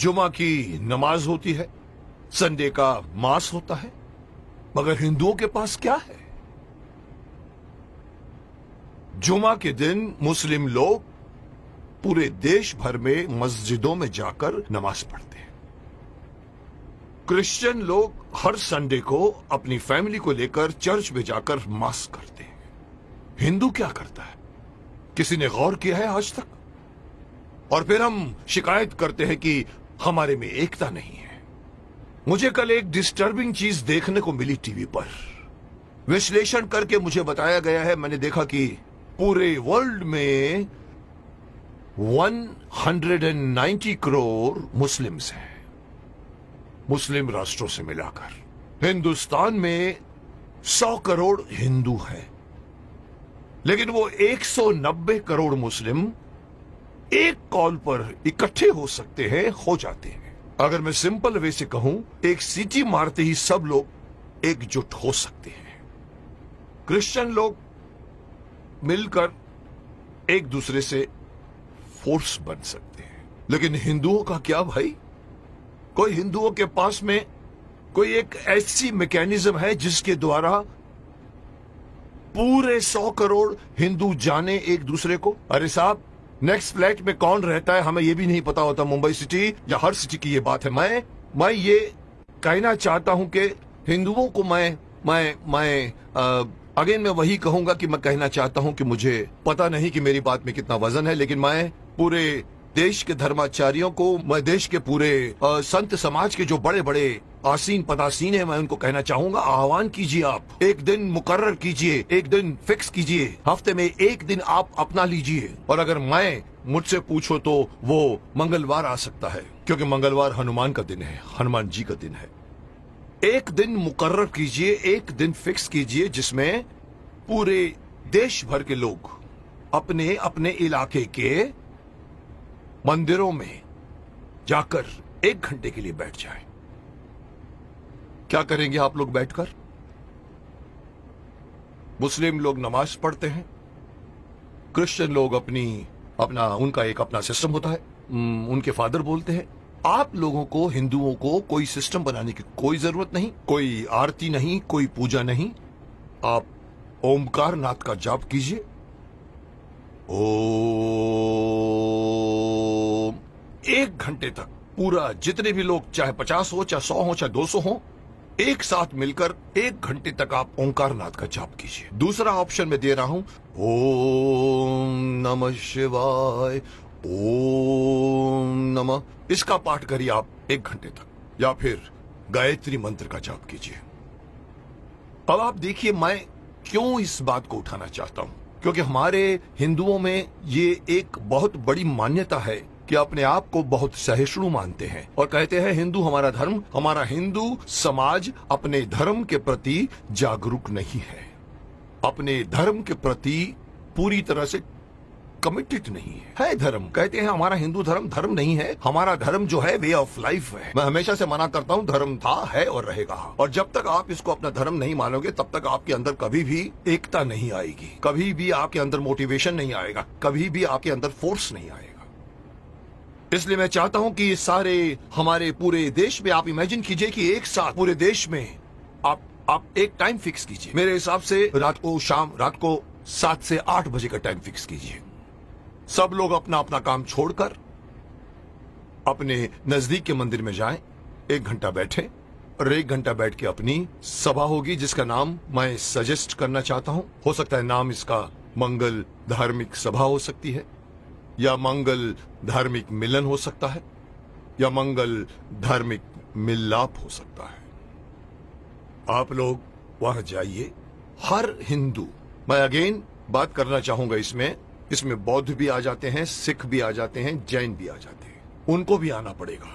जुमा की नमाज होती है, संडे का मास होता है, मगर हिंदुओं के पास क्या है? जुमा के दिन मुस्लिम लोग पूरे देश भर में मस्जिदों में जाकर नमाज पढ़ते हैं। क्रिश्चियन लोग हर संडे को अपनी फैमिली को लेकर चर्च में जाकर मास करते हैं। हिंदू क्या करता है? किसी ने गौर किया है आज तक? और फिर हम शिकायत करते हैं कि हमारे में एकता नहीं है। मुझे कल एक डिस्टर्बिंग चीज देखने को मिली टीवी पर। विश्लेषण करके मुझे बताया गया है, मैंने देखा कि पूरे वर्ल्ड में 190 करोड़ मुस्लिम्स हैं, मुस्लिम राष्ट्रों से मिलाकर। हिंदुस्तान में 100 करोड़ हिंदू हैं, लेकिन वो 190 करोड़ मुस्लिम एक कॉल पर इकट्ठे हो सकते हैं, हो जाते हैं। अगर मैं सिंपल वे से कहूं, एक सीटी मारते ही सब लोग एकजुट हो सकते हैं। क्रिश्चियन लोग मिलकर एक दूसरे से फोर्स बन सकते हैं, लेकिन हिंदुओं का क्या भाई? कोई हिंदुओं के पास में कोई एक ऐसी मैकेनिज्म है जिसके द्वारा पूरे 100 करोड़ हिंदू जाने एक दूसरे को? अरे साहब, नेक्स्ट फ्लैट में कौन रहता है हमें यह भी नहीं पता होता। मुंबई सिटी या हर सिटी की ये बात है। मैं ये कहना चाहता हूं कि हिंदुओं को अगेन मैं वही कहूंगा कि मैं कहना चाहता हूं कि मुझे पता नहीं कि मेरी बात में कितना वजन है, लेकिन मैं पूरे देश के धर्माचार्यों को, मैं देश के पूरे संत समाज के जो बड़े बड़े आसीन पदासीन है, मैं उनको कहना चाहूंगा, आह्वान कीजिए, आप एक दिन मुकर्रर कीजिए, एक दिन फिक्स कीजिए, हफ्ते में एक दिन आप अपना लीजिए। और अगर मुझसे पूछो तो वो मंगलवार आ सकता है, क्योंकि मंगलवार हनुमान का दिन है, हनुमान जी का दिन है। एक दिन मुकर्रर कीजिए, एक दिन फिक्स कीजिए, जिसमें पूरे देश भर के लोग अपने अपने इलाके के मंदिरों में जाकर 1 घंटे के लिए बैठ जाएं। क्या करेंगे आप लोग बैठकर? मुस्लिम लोग नमाज पढ़ते हैं, क्रिश्चियन लोग उनका एक अपना सिस्टम होता है, उनके फादर बोलते हैं। आप लोगों को, हिंदुओं को, कोई सिस्टम बनाने की कोई जरूरत नहीं, कोई आरती नहीं, कोई पूजा नहीं। आप ओमकार नाथ का जाप कीजिए। ओम, 1 घंटे तक पूरा, जितने भी लोग, चाहे 50 हो, चाहे 100 हो, चाहे 200 हो, एक साथ मिलकर 1 घंटे तक आप ओंकार नाथ का जाप कीजिए। दूसरा ऑप्शन मैं दे रहा हूं, ओम नमः शिवाय, ओम नमः, इसका पाठ करिए आप 1 घंटे तक, या फिर गायत्री मंत्र का जाप कीजिए। अब आप देखिए मैं क्यों इस बात को उठाना चाहता हूं, क्योंकि हमारे हिंदुओं में ये एक बहुत बड़ी मान्यता है कि अपने आप को बहुत सहिष्णु मानते हैं और कहते हैं हिंदू हमारा धर्म, हमारा हिंदू समाज अपने धर्म के प्रति जागरूक नहीं है, अपने धर्म के प्रति पूरी तरह से कमिटेड नहीं है। धर्म कहते हैं हमारा हिंदू धर्म नहीं है, हमारा धर्म जो है वे ऑफ लाइफ है। मैं हमेशा से मना करता हूँ, धर्म था, है और रहेगा। और जब तक आप इसको अपना धर्म नहीं मानोगे, तब तक आपके अंदर कभी भी एकता नहीं आएगी, कभी भी आपके अंदर मोटिवेशन नहीं आएगा, कभी भी आपके अंदर फोर्स नहीं आएगा। इसलिए मैं चाहता हूं कि सारे हमारे पूरे देश में आप इमेजिन कीजिए कि एक साथ पूरे देश में आप एक टाइम फिक्स कीजिए। मेरे हिसाब से रात को 7 से 8 बजे का टाइम फिक्स कीजिए। सब लोग अपना अपना काम छोड़कर अपने नजदीक के मंदिर में जाएं, 1 घंटा बैठें और 1 घंटा बैठ के अपनी सभा होगी, जिसका नाम मैं सजेस्ट करना चाहता हूं। हो सकता है नाम इसका मंगल धार्मिक सभा हो सकती है, या मंगल धार्मिक मिलन हो सकता है, या मंगल धार्मिक मिलाप हो सकता है। आप लोग वहां जाइए। हर हिंदू, मैं अगेन बात करना चाहूंगा, इसमें बौद्ध भी आ जाते हैं, सिख भी आ जाते हैं, जैन भी आ जाते हैं, उनको भी आना पड़ेगा,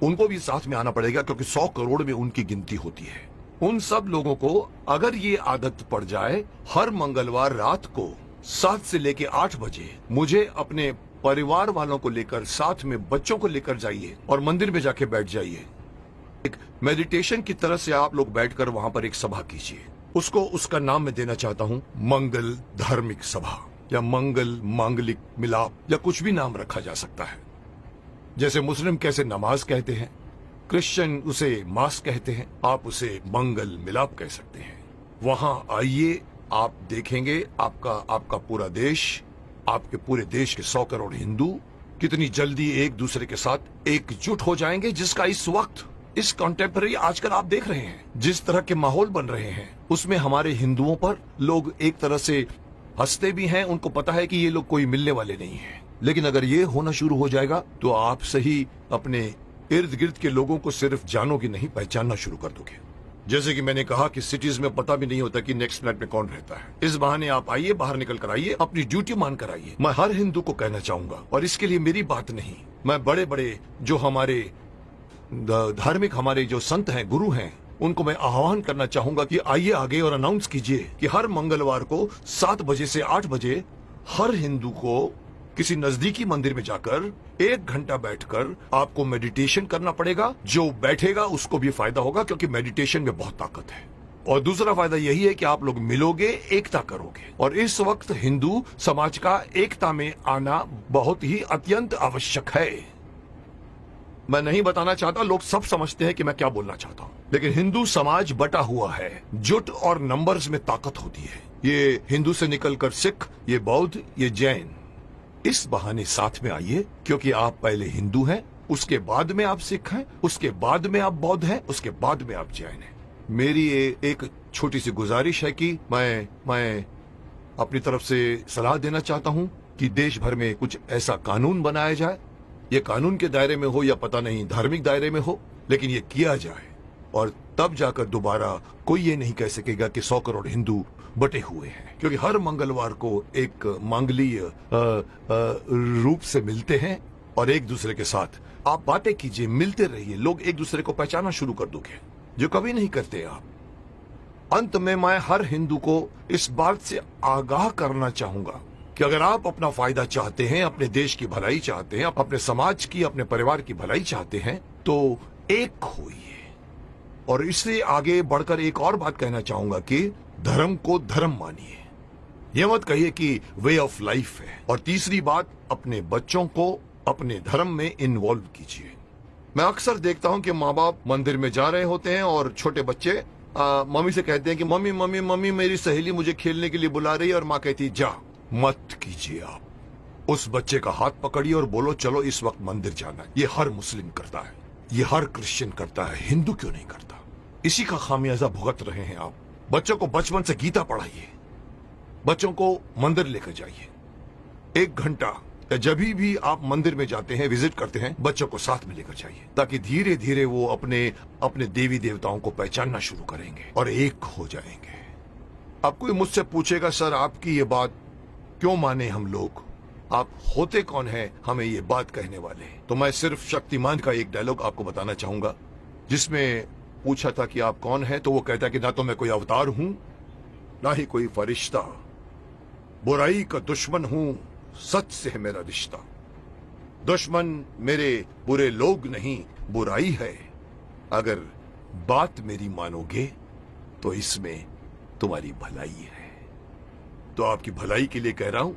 उनको भी साथ में आना पड़ेगा, क्योंकि 100 करोड़ में उनकी गिनती होती है। उन सब लोगों को अगर ये आदत पड़ जाए, हर मंगलवार रात को 7 से लेके 8 बजे मुझे अपने परिवार वालों को लेकर, साथ में बच्चों को लेकर जाइए और मंदिर में जाके बैठ जाइए। एक मेडिटेशन की तरह से आप लोग बैठकर वहां पर एक सभा कीजिए। उसका नाम मैं देना चाहता हूं मंगल धार्मिक सभा, या मंगल मांगलिक मिलाप, या कुछ भी नाम रखा जा सकता है। जैसे मुस्लिम कैसे नमाज कहते हैं, क्रिश्चियन उसे मास कहते हैं, आप उसे मंगल मिलाप कह सकते हैं। वहां आइए, आप देखेंगे आपका पूरा देश, आपके पूरे देश के 100 करोड़ हिंदू कितनी जल्दी एक दूसरे के साथ एकजुट हो जाएंगे, जिसका इस वक्त इस कॉन्टेम्पररी आजकल आप देख रहे हैं जिस तरह के माहौल बन रहे हैं, उसमें हमारे हिंदुओं पर लोग एक तरह से हंसते भी हैं। उनको पता है कि ये लोग कोई मिलने वाले नहीं हैं। लेकिन अगर ये होना शुरू हो जाएगा तो आप सही अपने इर्द गिर्द के लोगों को सिर्फ जानोगे नहीं, पहचानना शुरू कर दोगे। जैसे कि मैंने कहा कि सिटीज में पता भी नहीं होता कि नेक्स्ट फ्लैट में कौन रहता है। इस बहाने आप आइए, बाहर निकल कर आइए, अपनी ड्यूटी मान कर आइए। मैं हर हिंदू को कहना चाहूंगा, और इसके लिए मेरी बात नहीं, मैं बड़े बड़े जो हमारे धार्मिक हमारे जो संत हैं, गुरु हैं, उनको मैं आह्वान करना चाहूंगा कि आइए आगे और अनाउंस कीजिए कि हर मंगलवार को 7 बजे से 8 बजे हर हिंदू को किसी नजदीकी मंदिर में जाकर 1 घंटा बैठकर आपको मेडिटेशन करना पड़ेगा। जो बैठेगा उसको भी फायदा होगा, क्योंकि मेडिटेशन में बहुत ताकत है। और दूसरा फायदा यही है कि आप लोग मिलोगे, एकता करोगे। और इस वक्त हिंदू समाज का एकता में आना बहुत ही अत्यंत आवश्यक है। मैं नहीं बताना चाहता, लोग सब समझते हैं कि मैं क्या बोलना चाहता हूं, लेकिन हिंदू समाज बटा हुआ है। जुट और नंबर्स में ताकत होती है। ये हिंदू से निकलकर सिख, ये बौद्ध, ये जैन, इस बहाने साथ में आइए, क्योंकि आप पहले हिंदू हैं, उसके बाद में आप सिख हैं, उसके बाद में आप बौद्ध हैं, उसके बाद में आप जैन हैं। मेरी एक छोटी सी गुजारिश है कि मैं अपनी तरफ से सलाह देना चाहता हूं कि देश भर में कुछ ऐसा कानून बनाया जाए, ये कानून के दायरे में हो या पता नहीं धार्मिक दायरे में हो, लेकिन ये किया जाए। और तब जाकर दोबारा कोई ये नहीं कह सकेगा कि 100 करोड़ हिंदू बटे हुए हैं, क्योंकि हर मंगलवार को एक मांगलीय रूप से मिलते हैं और एक दूसरे के साथ आप बातें कीजिए, मिलते रहिए, लोग एक दूसरे को पहचानना शुरू कर दोगे, जो कभी नहीं करते आप। अंत में मैं हर हिंदू को इस बात से आगाह करना चाहूंगा कि अगर आप अपना फायदा चाहते हैं, अपने देश की भलाई चाहते हैं, अपने समाज की, अपने परिवार की भलाई चाहते हैं, तो एक होइए। और इससे आगे बढ़कर एक और बात कहना चाहूंगा कि धर्म को धर्म मानिए, ये मत कहिए कि वे ऑफ लाइफ है। और तीसरी बात, अपने बच्चों को अपने धर्म में इन्वॉल्व कीजिए। मैं अक्सर देखता हूं कि माँ बाप मंदिर में जा रहे होते हैं और छोटे बच्चे मम्मी से कहते हैं कि मम्मी मम्मी मम्मी मेरी सहेली मुझे खेलने के लिए बुला रही है, और माँ कहती जा। मत कीजिए। आप उस बच्चे का हाथ पकड़िए और बोलो चलो इस वक्त मंदिर जाना है। ये हर मुस्लिम करता है, ये हर क्रिश्चियन करता है, हिंदू क्यों नहीं करता? इसी का खामियाजा भुगत रहे हैं आप। बच्चों को बचपन से गीता पढ़ाइए, बच्चों को मंदिर लेकर जाइए। 1 घंटा या जब भी आप मंदिर में जाते हैं, विजिट करते हैं, बच्चों को साथ में लेकर जाइए, ताकि धीरे धीरे वो अपने देवी देवताओं को पहचानना शुरू करेंगे और एक हो जाएंगे। अब कोई मुझसे पूछेगा सर आपकी ये बात क्यों माने हम लोग, आप होते कौन है हमें ये बात कहने वाले? तो मैं सिर्फ शक्तिमान का एक डायलॉग आपको बताना चाहूंगा, जिसमें पूछा था कि आप कौन है, तो वो कहता है कि ना तो मैं कोई अवतार हूं, ना ही कोई फरिश्ता, बुराई का दुश्मन हूं, सच से है मेरा रिश्ता। दुश्मन मेरे बुरे लोग नहीं, बुराई है। अगर बात मेरी मानोगे तो इसमें तुम्हारी भलाई है। तो आपकी भलाई के लिए कह रहा हूं,